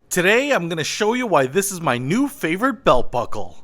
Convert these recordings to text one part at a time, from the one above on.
Today I'm going to show you why this is my new favorite belt buckle.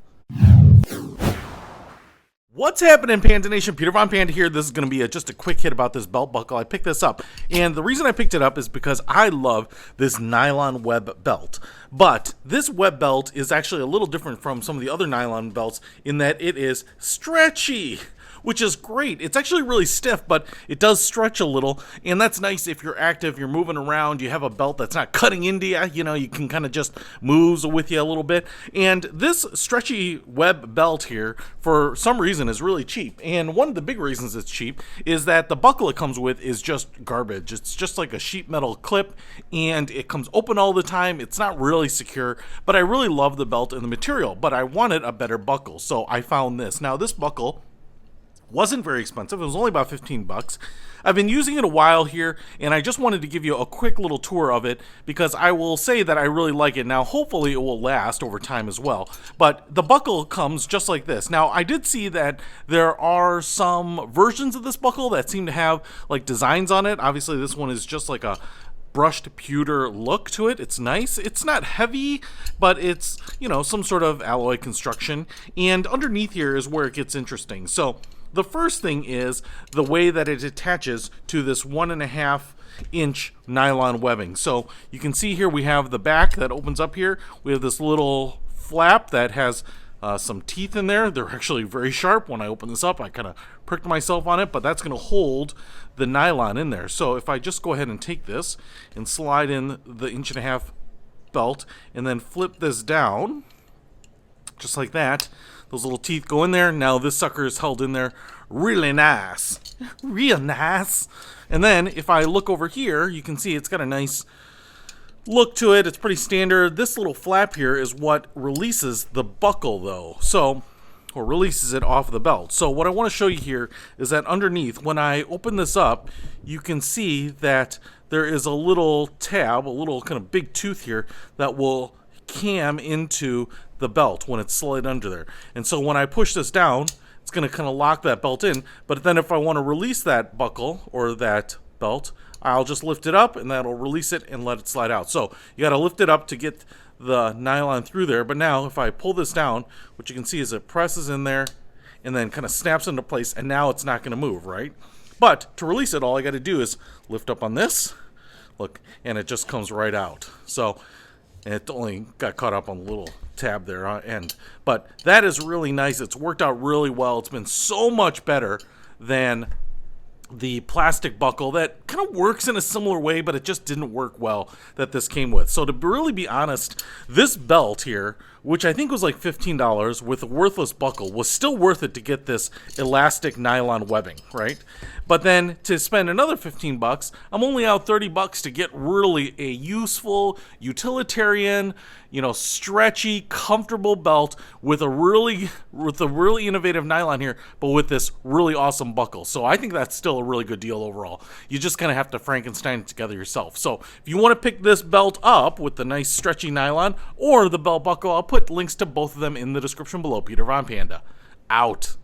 What's happening, Panda Nation? Peter Von Panda here. This is going to be just a quick hit about this belt buckle. I picked this up, and the reason I picked it up is because I love this nylon web belt. But this web belt is actually a little different from some of the other nylon belts in that it is stretchy, which is great. It's actually really stiff, but it does stretch a little, and that's nice if you're active, you're moving around, you have a belt that's not cutting into you, you can kind of just moves with you a little bit. And this stretchy web belt here, for some reason, is really cheap. And one of the big reasons it's cheap is that the buckle it comes with is just garbage. It's just like a sheet metal clip, and it comes open all the time. It's not really secure, but I really love the belt and the material, but I wanted a better buckle, so I found this. Now, this buckle wasn't very expensive. It was only about 15 bucks. I've been using it a while here, and I just wanted to give you a quick little tour of it because I will say that I really like it. Now, hopefully it will last over time as well. But the buckle comes just like this. Now, I did see that there are some versions of this buckle that seem to have like designs on it. Obviously, this one is just like a brushed pewter look to it. It's nice. It's not heavy, but it's, some sort of alloy construction. And underneath here is where it gets interesting. So the first thing is the way that it attaches to this 1.5 inch nylon webbing. So you can see here we have the back that opens up here. We have this little flap that has some teeth in there. They're actually very sharp. When I open this up, I kind of pricked myself on it, but that's going to hold the nylon in there. So if I just go ahead and take this and slide in the 1.5 inch belt and then flip this down, just like that, those little teeth go in there. Now this sucker is held in there really nice. Real nice. And then if I look over here, you can see it's got a nice look to it. It's pretty standard. This little flap here is what releases the buckle though. Or releases it off the belt. So what I want to show you here is that underneath, when I open this up, you can see that there is a little tab, a little kind of big tooth here that will cam into the belt when it's slid under there. And so when I push this down, it's going to kind of lock that belt in. But then if I want to release that buckle or that belt, I'll just lift it up and that'll release it and let it slide out. So you got to lift it up to get the nylon through there. But now if I pull this down, what you can see is it presses in there and then kind of snaps into place, and now it's not going to move, right? But to release it, all I got to do is lift up on this, look, and it just comes right out. So it only got caught up on the little tab there on end. But that is really nice. It's worked out really well. It's been so much better than the plastic buckle that kind of works in a similar way, but it just didn't work well that this came with. So to really be honest, this belt here, which I think was like $15 with a worthless buckle, was still worth it to get this elastic nylon webbing, right? But then to spend another 15 bucks, I'm only out 30 bucks to get really a useful, utilitarian, stretchy, comfortable belt with a really innovative nylon here, but with this really awesome buckle. So I think that's still a really good deal overall. You just kind of have to Frankenstein it together yourself. So if you want to pick this belt up with the nice stretchy nylon or the belt buckle, I'll put links to both of them in the description below. Peter Von Panda, out.